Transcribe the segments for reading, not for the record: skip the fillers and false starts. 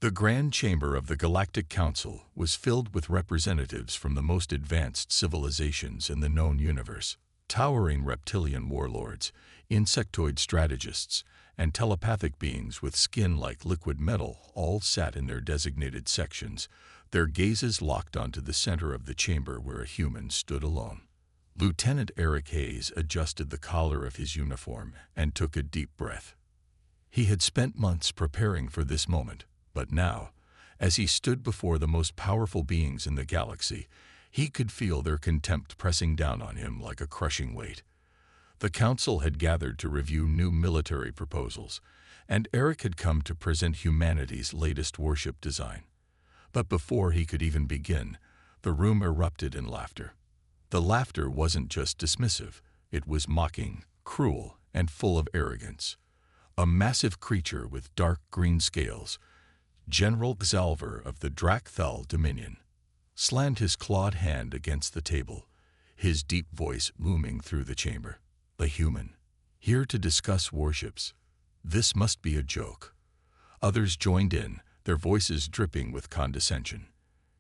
The Grand Chamber of the Galactic Council was filled with representatives from the most advanced civilizations in the known universe. Towering reptilian warlords, insectoid strategists, and telepathic beings with skin like liquid metal all sat in their designated sections, their gazes locked onto the center of the chamber where a human stood alone. Lieutenant Eric Hayes adjusted the collar of his uniform and took a deep breath. He had spent months preparing for this moment, but now, as he stood before the most powerful beings in the galaxy, he could feel their contempt pressing down on him like a crushing weight. The council had gathered to review new military proposals, and Eric had come to present humanity's latest warship design. But before he could even begin, the room erupted in laughter. The laughter wasn't just dismissive, it was mocking, cruel, and full of arrogance. A massive creature with dark green scales, General Xalver of the Drakthal Dominion, slammed his clawed hand against the table, his deep voice booming through the chamber. A human, here to discuss warships. This must be a joke. Others joined in, their voices dripping with condescension.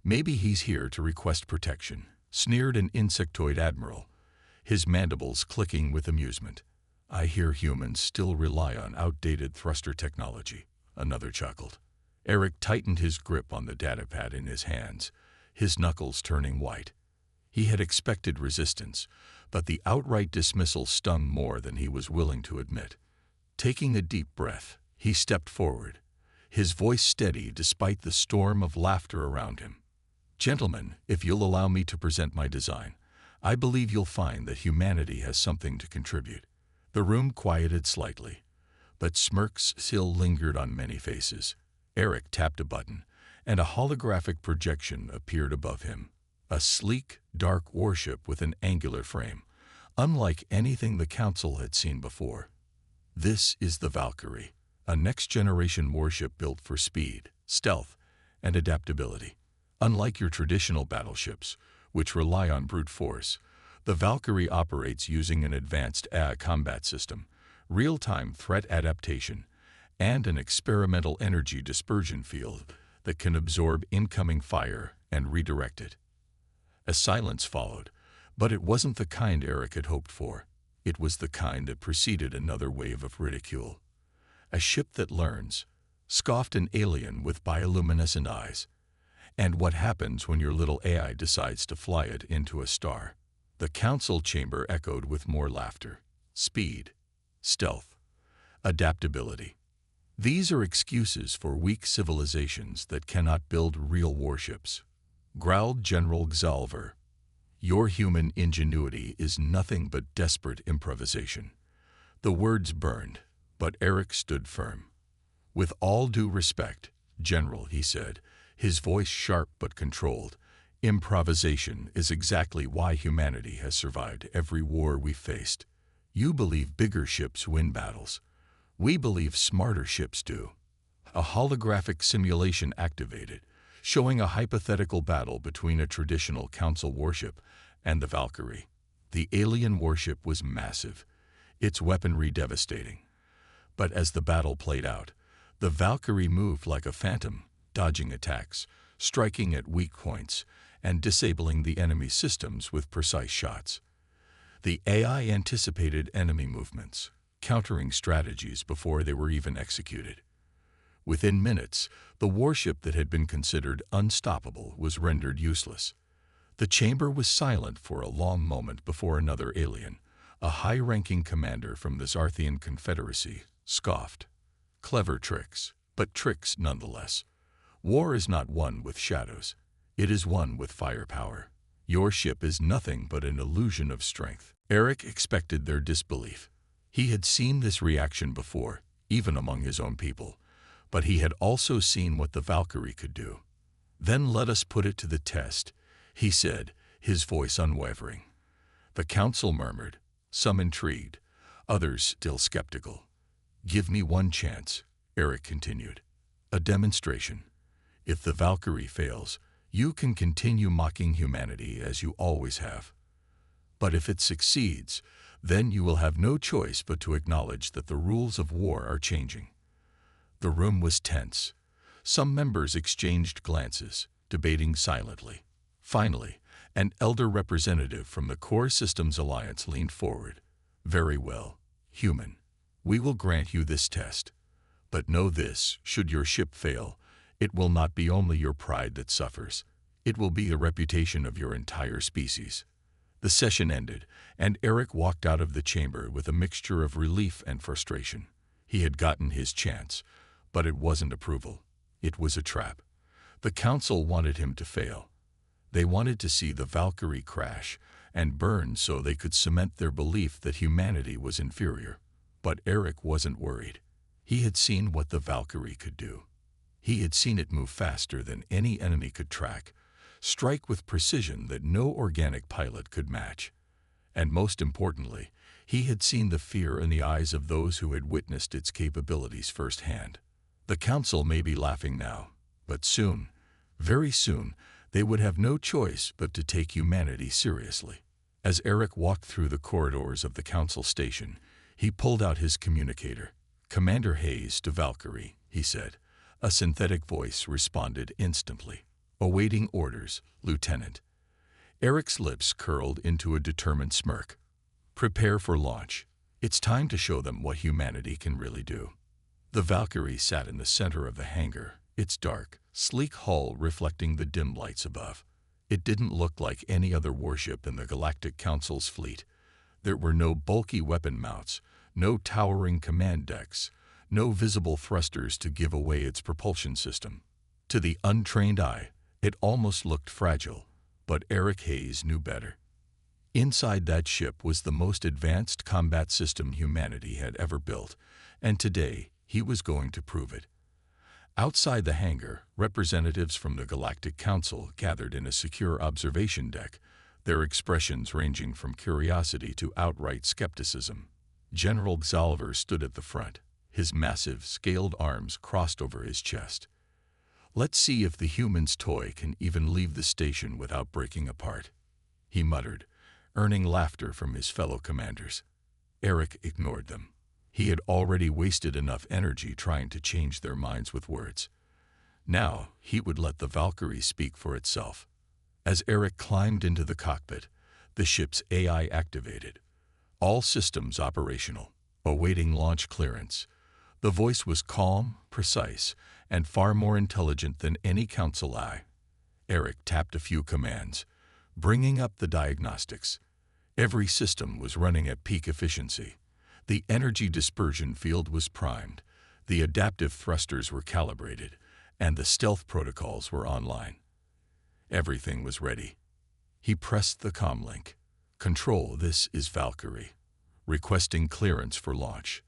Maybe he's here to request protection, sneered an insectoid admiral, his mandibles clicking with amusement. I hear humans still rely on outdated thruster technology, another chuckled. Eric tightened his grip on the datapad in his hands, his knuckles turning white. He had expected resistance, but the outright dismissal stung more than he was willing to admit. Taking a deep breath, he stepped forward, his voice steady despite the storm of laughter around him. Gentlemen, if you'll allow me to present my design, I believe you'll find that humanity has something to contribute. The room quieted slightly, but smirks still lingered on many faces. Eric tapped a button, and a holographic projection appeared above him. A sleek, dark warship with an angular frame, unlike anything the Council had seen before. This is the Valkyrie, a next-generation warship built for speed, stealth, and adaptability. Unlike your traditional battleships, which rely on brute force, the Valkyrie operates using an advanced AI combat system, real-time threat adaptation, and an experimental energy dispersion field that can absorb incoming fire and redirect it. A silence followed, but it wasn't the kind Eric had hoped for. It was the kind that preceded another wave of ridicule. A ship that learns, scoffed an alien with bioluminescent eyes. And what happens when your little AI decides to fly it into a star? The council chamber echoed with more laughter. Speed, stealth, adaptability. These are excuses for weak civilizations that cannot build real warships, growled General Xalver. Your human ingenuity is nothing but desperate improvisation. The words burned, but Eric stood firm. With all due respect, General, he said, his voice sharp but controlled, improvisation is exactly why humanity has survived every war we've faced. You believe bigger ships win battles. We believe smarter ships do. A holographic simulation activated, showing a hypothetical battle between a traditional Council warship and the Valkyrie. The alien warship was massive, its weaponry devastating. But as the battle played out, the Valkyrie moved like a phantom, dodging attacks, striking at weak points, and disabling the enemy's systems with precise shots. The AI anticipated enemy movements, countering strategies before they were even executed. Within minutes, the warship that had been considered unstoppable was rendered useless. The chamber was silent for a long moment before another alien, a high-ranking commander from the Zarthian Confederacy, scoffed. Clever tricks, but tricks nonetheless. War is not won with shadows. It is won with firepower. Your ship is nothing but an illusion of strength. Eric expected their disbelief. He had seen this reaction before, even among his own people, but he had also seen what the Valkyrie could do. Then let us put it to the test, he said, his voice unwavering. The council murmured, some intrigued, others still skeptical. Give me one chance, Eric continued. A demonstration. If the Valkyrie fails, you can continue mocking humanity as you always have. But if it succeeds, then you will have no choice but to acknowledge that the rules of war are changing. The room was tense. Some members exchanged glances, debating silently. Finally, an elder representative from the Core Systems Alliance leaned forward. "Very well, human. We will grant you this test. But know this, should your ship fail, it will not be only your pride that suffers. It will be the reputation of your entire species." The session ended, and Eric walked out of the chamber with a mixture of relief and frustration. He had gotten his chance, but it wasn't approval. It was a trap. The Council wanted him to fail. They wanted to see the Valkyrie crash and burn so they could cement their belief that humanity was inferior. But Eric wasn't worried. He had seen what the Valkyrie could do. He had seen it move faster than any enemy could track, strike with precision that no organic pilot could match. And most importantly, he had seen the fear in the eyes of those who had witnessed its capabilities firsthand. The Council may be laughing now, but soon, very soon, they would have no choice but to take humanity seriously. As Eric walked through the corridors of the Council station, he pulled out his communicator. "Commander Hayes to Valkyrie," he said. A synthetic voice responded instantly. "Awaiting orders, Lieutenant." Eric's lips curled into a determined smirk. "Prepare for launch. It's time to show them what humanity can really do." The Valkyrie sat in the center of the hangar, its dark, sleek hull reflecting the dim lights above. It didn't look like any other warship in the Galactic Council's fleet. There were no bulky weapon mounts, no towering command decks, no visible thrusters to give away its propulsion system. To the untrained eye, it almost looked fragile, but Eric Hayes knew better. Inside that ship was the most advanced combat system humanity had ever built, and today he was going to prove it. Outside the hangar, representatives from the Galactic Council gathered in a secure observation deck, their expressions ranging from curiosity to outright skepticism. General Xalver stood at the front, his massive, scaled arms crossed over his chest. "Let's see if the human's toy can even leave the station without breaking apart," he muttered, earning laughter from his fellow commanders. Eric ignored them. He had already wasted enough energy trying to change their minds with words. Now he would let the Valkyrie speak for itself. As Eric climbed into the cockpit, the ship's AI activated. All systems operational, awaiting launch clearance. The voice was calm, precise, and far more intelligent than any Council eye. Eric tapped a few commands, bringing up the diagnostics. Every system was running at peak efficiency. The energy dispersion field was primed, the adaptive thrusters were calibrated, and the stealth protocols were online. Everything was ready. He pressed the comm link. "Control, this is Valkyrie. Requesting clearance for launch."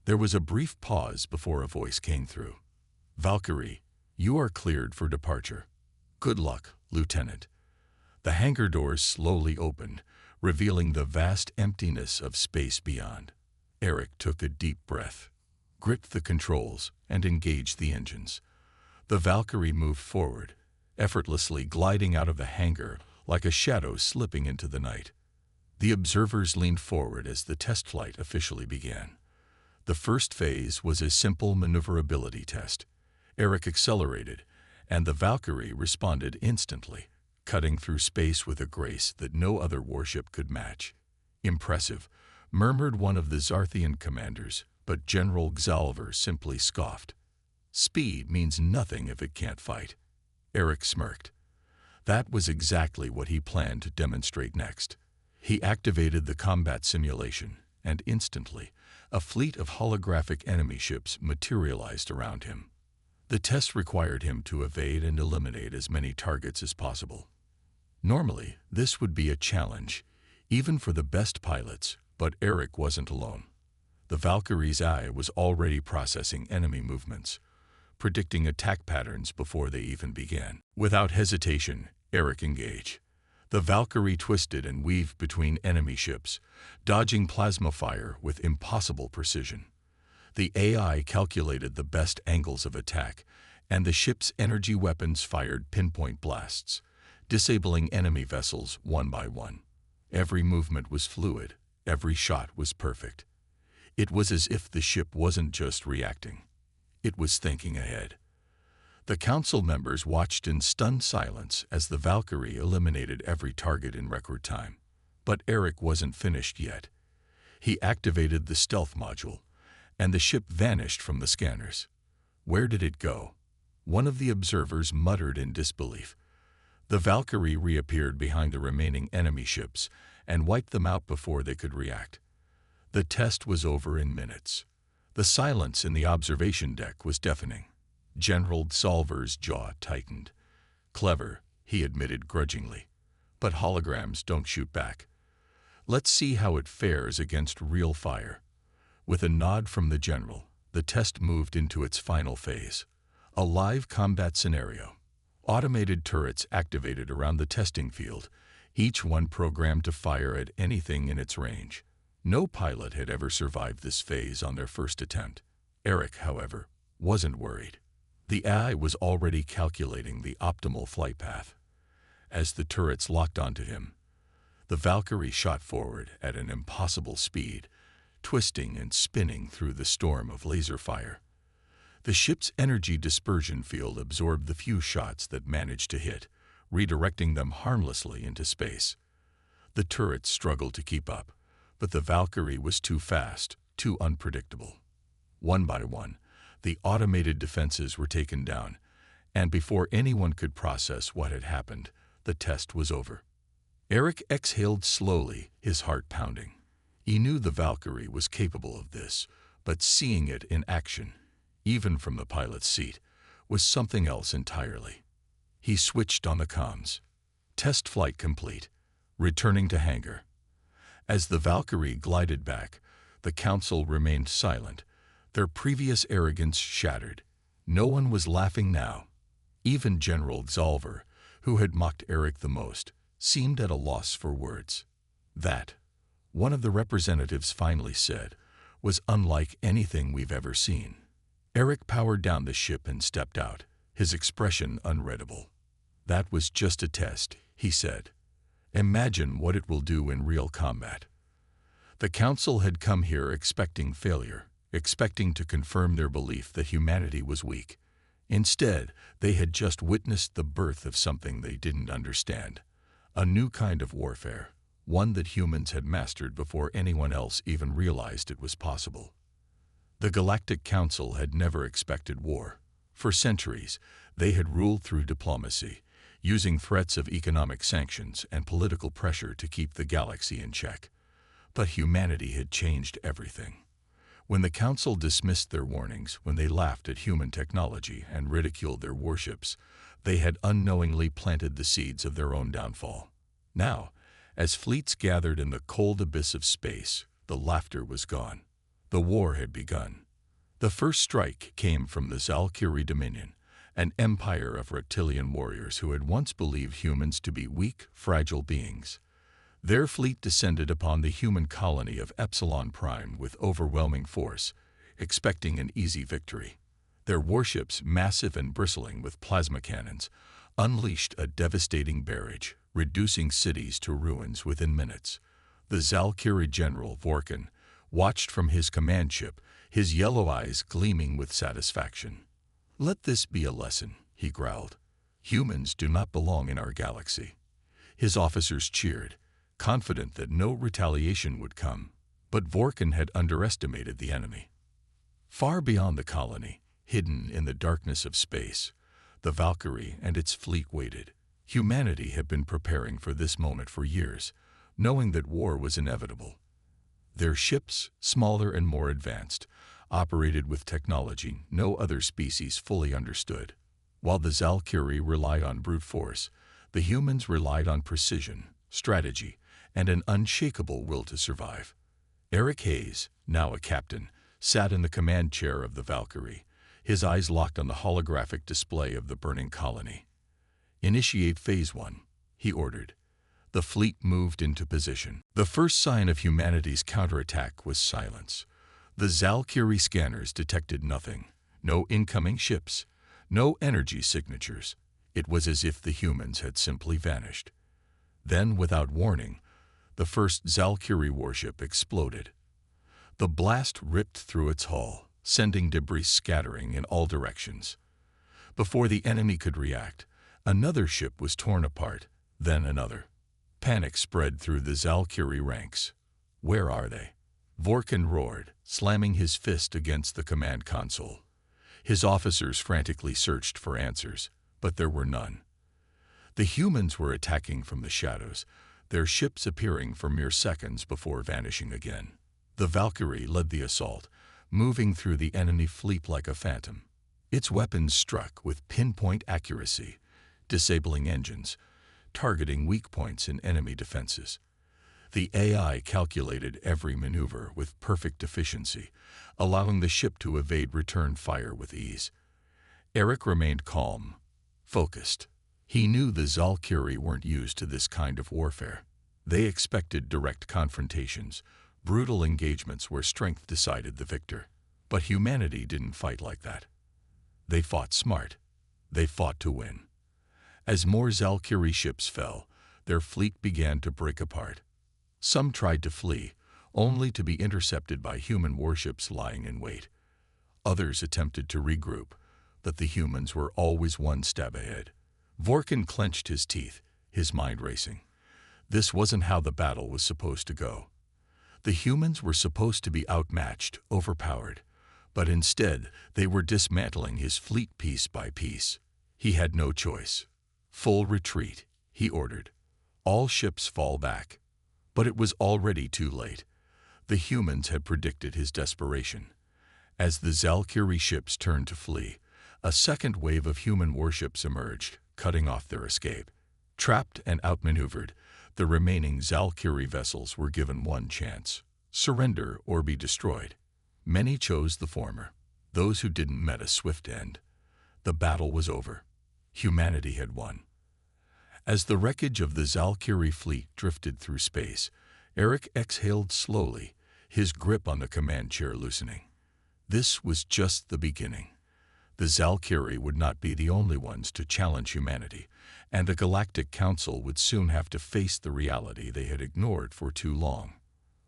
There was a brief pause before a voice came through. "Valkyrie, you are cleared for departure. Good luck, Lieutenant." The hangar doors slowly opened, revealing the vast emptiness of space beyond. Eric took a deep breath, gripped the controls, and engaged the engines. The Valkyrie moved forward, effortlessly gliding out of the hangar like a shadow slipping into the night. The observers leaned forward as the test flight officially began. The first phase was a simple maneuverability test. Eric accelerated, and the Valkyrie responded instantly, cutting through space with a grace that no other warship could match. "Impressive," murmured one of the Zarthian commanders, but General Xalver simply scoffed. "Speed means nothing if it can't fight." Eric smirked. That was exactly what he planned to demonstrate next. He activated the combat simulation, and instantly, a fleet of holographic enemy ships materialized around him. The test required him to evade and eliminate as many targets as possible. Normally, this would be a challenge, even for the best pilots, but Eric wasn't alone. The Valkyrie's eye was already processing enemy movements, predicting attack patterns before they even began. Without hesitation, Eric engaged. The Valkyrie twisted and weaved between enemy ships, dodging plasma fire with impossible precision. The AI calculated the best angles of attack, and the ship's energy weapons fired pinpoint blasts, disabling enemy vessels one by one. Every movement was fluid, every shot was perfect. It was as if the ship wasn't just reacting. It was thinking ahead. The council members watched in stunned silence as the Valkyrie eliminated every target in record time. But Eric wasn't finished yet. He activated the stealth module, and the ship vanished from the scanners. Where did it go? One of the observers muttered in disbelief. The Valkyrie reappeared behind the remaining enemy ships and wiped them out before they could react. The test was over in minutes. The silence in the observation deck was deafening. General Solver's jaw tightened. Clever, he admitted grudgingly. But holograms don't shoot back. Let's see how it fares against real fire. With a nod from the general, the test moved into its final phase. A live combat scenario. Automated turrets activated around the testing field, each one programmed to fire at anything in its range. No pilot had ever survived this phase on their first attempt. Eric, however, wasn't worried. The AI was already calculating the optimal flight path. As the turrets locked onto him, the Valkyrie shot forward at an impossible speed, twisting and spinning through the storm of laser fire. The ship's energy dispersion field absorbed the few shots that managed to hit, redirecting them harmlessly into space. The turrets struggled to keep up, but the Valkyrie was too fast, too unpredictable. One by one, the automated defenses were taken down, and before anyone could process what had happened, the test was over. Eric exhaled slowly, his heart pounding. He knew the Valkyrie was capable of this, but seeing it in action, even from the pilot's seat, was something else entirely. He switched on the comms. Test flight complete. Returning to hangar. As the Valkyrie glided back, the council remained silent, their previous arrogance shattered. No one was laughing now. Even General Zolver, who had mocked Eric the most, seemed at a loss for words. That, one of the representatives finally said, was unlike anything we've ever seen. Eric powered down the ship and stepped out, his expression unreadable. That was just a test, he said. Imagine what it will do in real combat. The council had come here expecting failure, expecting to confirm their belief that humanity was weak. Instead, they had just witnessed the birth of something they didn't understand. A new kind of warfare, one that humans had mastered before anyone else even realized it was possible. The Galactic Council had never expected war. For centuries, they had ruled through diplomacy, using threats of economic sanctions and political pressure to keep the galaxy in check. But humanity had changed everything. When the Council dismissed their warnings, when they laughed at human technology and ridiculed their warships, they had unknowingly planted the seeds of their own downfall. Now, as fleets gathered in the cold abyss of space, the laughter was gone. The war had begun. The first strike came from the Valkyrie Dominion, an empire of reptilian warriors who had once believed humans to be weak, fragile beings. Their fleet descended upon the human colony of Epsilon Prime with overwhelming force, expecting an easy victory. Their warships, massive and bristling with plasma cannons, unleashed a devastating barrage, reducing cities to ruins within minutes. The Valkyrie General Vorkin watched from his command ship, his yellow eyes gleaming with satisfaction. "Let this be a lesson," he growled. "Humans do not belong in our galaxy." His officers cheered, confident that no retaliation would come. But Vorkin had underestimated the enemy. Far beyond the colony, hidden in the darkness of space, the Valkyrie and its fleet waited. Humanity had been preparing for this moment for years, knowing that war was inevitable. Their ships, smaller and more advanced, operated with technology no other species fully understood. While the Valkyrie relied on brute force, the humans relied on precision, strategy, and an unshakable will to survive. Eric Hayes, now a captain, sat in the command chair of the Valkyrie, his eyes locked on the holographic display of the burning colony. "Initiate Phase 1, he ordered. The fleet moved into position. The first sign of humanity's counterattack was silence. The Valkyrie scanners detected nothing. No incoming ships, no energy signatures. It was as if the humans had simply vanished. Then, without warning, the first Valkyrie warship exploded. The blast ripped through its hull, sending debris scattering in all directions. Before the enemy could react, another ship was torn apart, then another. Panic spread through the Valkyrie ranks. "Where are they?" Vorkin roared, slamming his fist against the command console. His officers frantically searched for answers, but there were none. The humans were attacking from the shadows, their ships appearing for mere seconds before vanishing again. The Valkyrie led the assault, moving through the enemy fleet like a phantom. Its weapons struck with pinpoint accuracy, disabling engines, targeting weak points in enemy defenses. The AI calculated every maneuver with perfect efficiency, allowing the ship to evade return fire with ease. Eric remained calm, focused. He knew the Valkyrie weren't used to this kind of warfare. They expected direct confrontations, brutal engagements where strength decided the victor. But humanity didn't fight like that. They fought smart. They fought to win. As more Valkyrie ships fell, their fleet began to break apart. Some tried to flee, only to be intercepted by human warships lying in wait. Others attempted to regroup, but the humans were always one step ahead. Vorkin clenched his teeth, his mind racing. This wasn't how the battle was supposed to go. The humans were supposed to be outmatched, overpowered, but instead they were dismantling his fleet piece by piece. He had no choice. "Full retreat," he ordered. "All ships fall back." But it was already too late. The humans had predicted his desperation. As the Valkyrie ships turned to flee, a second wave of human warships emerged, cutting off their escape. Trapped and outmaneuvered, the remaining Valkyrie vessels were given one chance: surrender or be destroyed. Many chose the former. Those who didn't met a swift end. The battle was over. Humanity had won. As the wreckage of the Valkyrie fleet drifted through space, Eric exhaled slowly, his grip on the command chair loosening. This was just the beginning. The Valkyrie would not be the only ones to challenge humanity, and the Galactic Council would soon have to face the reality they had ignored for too long.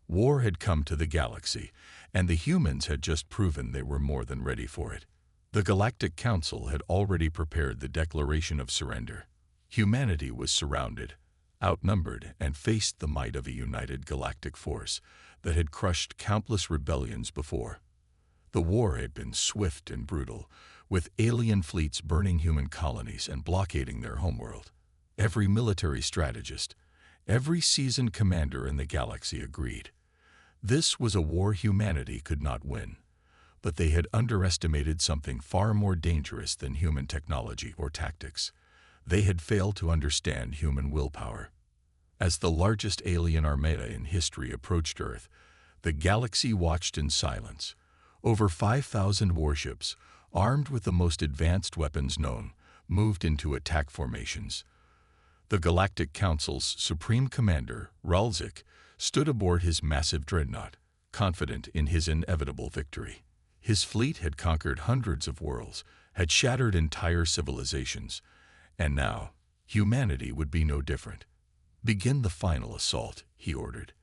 War had come to the galaxy, and the humans had just proven they were more than ready for it. The Galactic Council had already prepared the declaration of surrender. Humanity was surrounded, outnumbered, and faced the might of a united galactic force that had crushed countless rebellions before. The war had been swift and brutal, with alien fleets burning human colonies and blockading their homeworld. Every military strategist, every seasoned commander in the galaxy agreed. This was a war humanity could not win, but they had underestimated something far more dangerous than human technology or tactics. They had failed to understand human willpower. As the largest alien armada in history approached Earth, the galaxy watched in silence. Over 5,000 warships, armed with the most advanced weapons known, moved into attack formations. The Galactic Council's supreme commander, Ralzik, stood aboard his massive dreadnought, confident in his inevitable victory. His fleet had conquered hundreds of worlds, had shattered entire civilizations, and now humanity would be no different. "Begin the final assault," he ordered.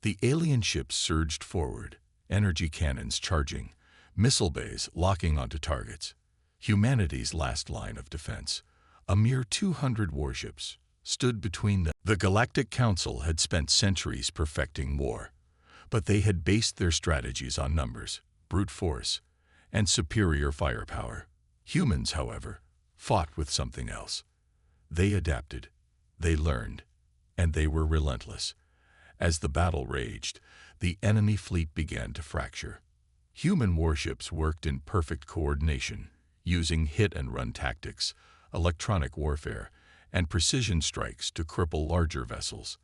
The alien ships surged forward, energy cannons charging, missile bays locking onto targets. Humanity's last line of defense, a mere 200 warships, stood between them. The Galactic Council had spent centuries perfecting war, but they had based their strategies on numbers, brute force, and superior firepower. Humans, however, fought with something else. They adapted, they learned, and they were relentless. As the battle raged, the enemy fleet began to fracture. Human warships worked in perfect coordination, using hit-and-run tactics, electronic warfare, and precision strikes to cripple larger vessels.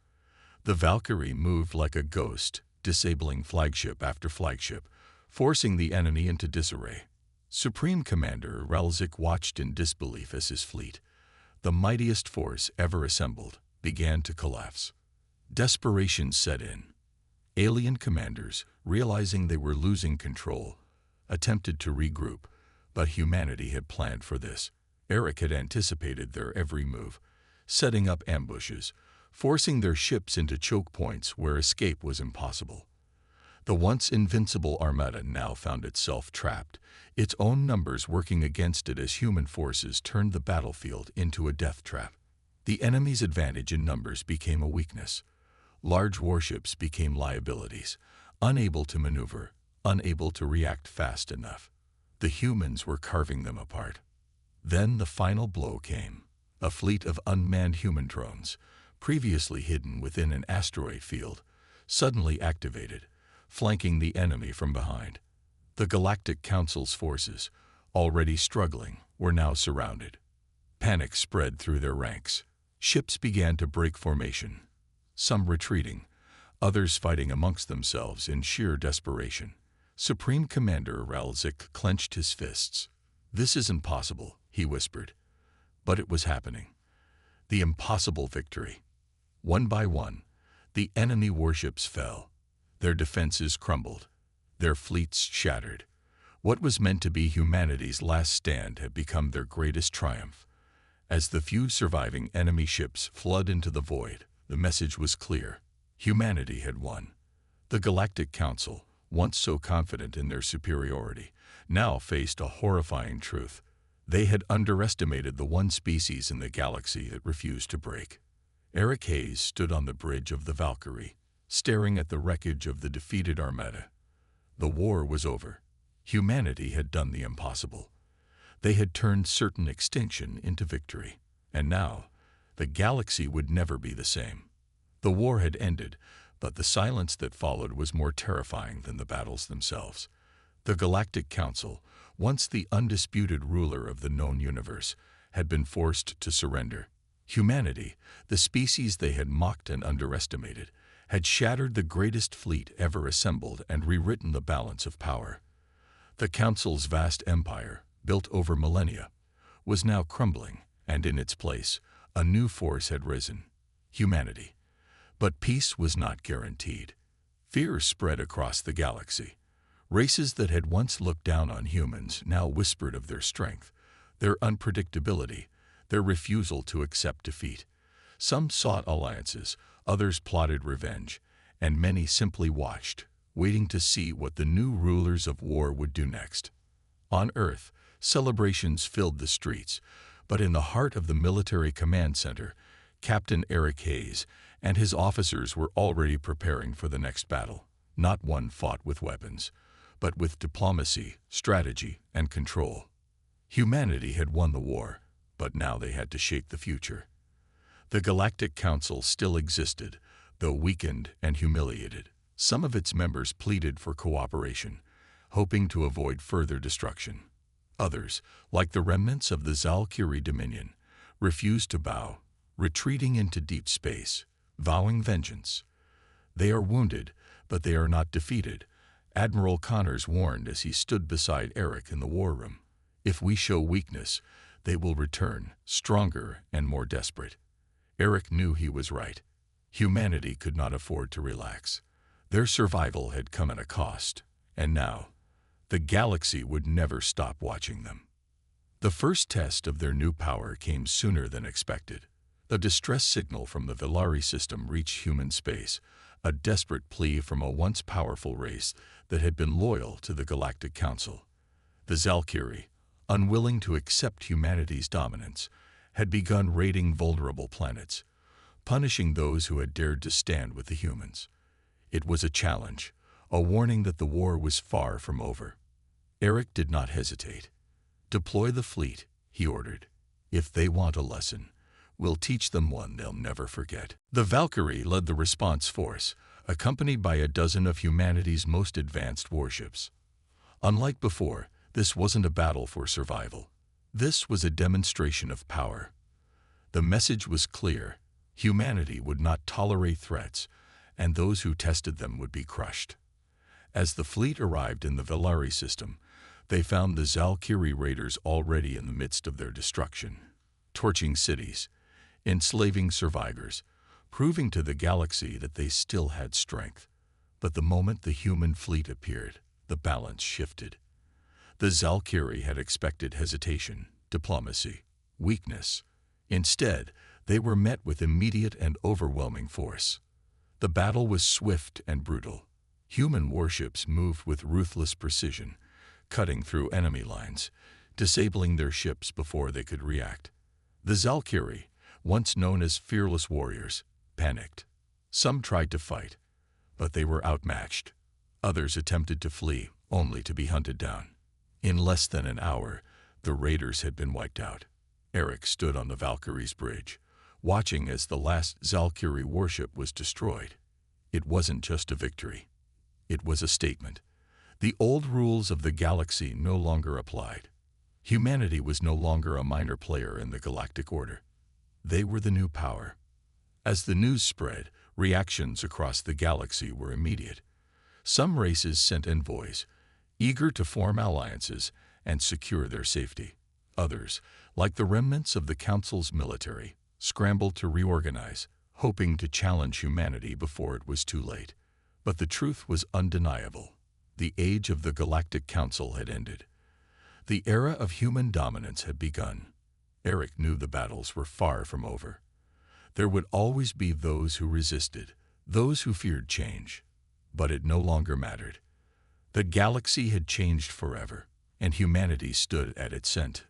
The Valkyrie moved like a ghost, disabling flagship after flagship, forcing the enemy into disarray. Supreme Commander Ralzik watched in disbelief as his fleet, the mightiest force ever assembled, began to collapse. Desperation set in. Alien commanders, realizing they were losing control, attempted to regroup, but humanity had planned for this. Eric had anticipated their every move, setting up ambushes, forcing their ships into choke points where escape was impossible. The once invincible armada now found itself trapped, its own numbers working against it as human forces turned the battlefield into a death trap. The enemy's advantage in numbers became a weakness. Large warships became liabilities, unable to maneuver, unable to react fast enough. The humans were carving them apart. Then the final blow came. A fleet of unmanned human drones, previously hidden within an asteroid field, suddenly activated, flanking the enemy from behind. The Galactic Council's forces, already struggling, were now surrounded. Panic spread through their ranks. Ships began to break formation, some retreating, others fighting amongst themselves in sheer desperation. Supreme Commander Ralzik clenched his fists. "This is impossible," he whispered. But it was happening. The impossible victory. One by one, the enemy warships fell. Their defenses crumbled. Their fleets shattered. What was meant to be humanity's last stand had become their greatest triumph. As the few surviving enemy ships flooded into the void, the message was clear. Humanity had won. The Galactic Council, once so confident in their superiority, now faced a horrifying truth. They had underestimated the one species in the galaxy that refused to break. Eric Hayes stood on the bridge of the Valkyrie, staring at the wreckage of the defeated armada. The war was over. Humanity had done the impossible. They had turned certain extinction into victory. And now, the galaxy would never be the same. The war had ended, but the silence that followed was more terrifying than the battles themselves. The Galactic Council, once the undisputed ruler of the known universe, had been forced to surrender. Humanity, the species they had mocked and underestimated, had shattered the greatest fleet ever assembled and rewritten the balance of power. The Council's vast empire, built over millennia, was now crumbling, and in its place, a new force had risen: humanity. But peace was not guaranteed. Fear spread across the galaxy. Races that had once looked down on humans now whispered of their strength, their unpredictability, their refusal to accept defeat. Some sought alliances, others plotted revenge, and many simply watched, waiting to see what the new rulers of war would do next. On Earth, celebrations filled the streets, but in the heart of the military command center, Captain Eric Hayes and his officers were already preparing for the next battle, not one fought with weapons, but with diplomacy, strategy, and control. Humanity had won the war, but now they had to shape the future. The Galactic Council still existed, though weakened and humiliated. Some of its members pleaded for cooperation, hoping to avoid further destruction. Others, like the remnants of the Zalkiri Dominion, refused to bow, retreating into deep space, vowing vengeance. "They are wounded, but they are not defeated," Admiral Connors warned as he stood beside Eric in the war room. "If we show weakness, they will return, stronger and more desperate." Eric knew he was right. Humanity could not afford to relax. Their survival had come at a cost, and now, the galaxy would never stop watching them. The first test of their new power came sooner than expected. A distress signal from the Velari system reached human space, a desperate plea from a once powerful race that had been loyal to the Galactic Council. The Zalkiri, unwilling to accept humanity's dominance, had begun raiding vulnerable planets, punishing those who had dared to stand with the humans. It was a challenge, a warning that the war was far from over. Eric did not hesitate. "Deploy the fleet," he ordered. "If they want a lesson, we'll teach them one they'll never forget." The Valkyrie led the response force, accompanied by a dozen of humanity's most advanced warships. Unlike before, this wasn't a battle for survival. This was a demonstration of power. The message was clear: humanity would not tolerate threats, and those who tested them would be crushed. As the fleet arrived in the Velari system, they found the Zalkiri raiders already in the midst of their destruction, torching cities, enslaving survivors, proving to the galaxy that they still had strength. But the moment the human fleet appeared, the balance shifted. The Zalkiri had expected hesitation, diplomacy, weakness. Instead, they were met with immediate and overwhelming force. The battle was swift and brutal. Human warships moved with ruthless precision, cutting through enemy lines, disabling their ships before they could react. The Valkyrie, once known as fearless warriors, panicked. Some tried to fight, but they were outmatched. Others attempted to flee, only to be hunted down. In less than an hour, the raiders had been wiped out. Eric stood on the Valkyrie's bridge, watching as the last Valkyrie warship was destroyed. It wasn't just a victory. It was a statement. The old rules of the galaxy no longer applied. Humanity was no longer a minor player in the galactic order. They were the new power. As the news spread, reactions across the galaxy were immediate. Some races sent envoys, eager to form alliances and secure their safety. Others, like the remnants of the Council's military, scrambled to reorganize, hoping to challenge humanity before it was too late. But the truth was undeniable. The age of the Galactic Council had ended. The era of human dominance had begun. Eric knew the battles were far from over. There would always be those who resisted, those who feared change. But it no longer mattered. The galaxy had changed forever, and humanity stood at its center.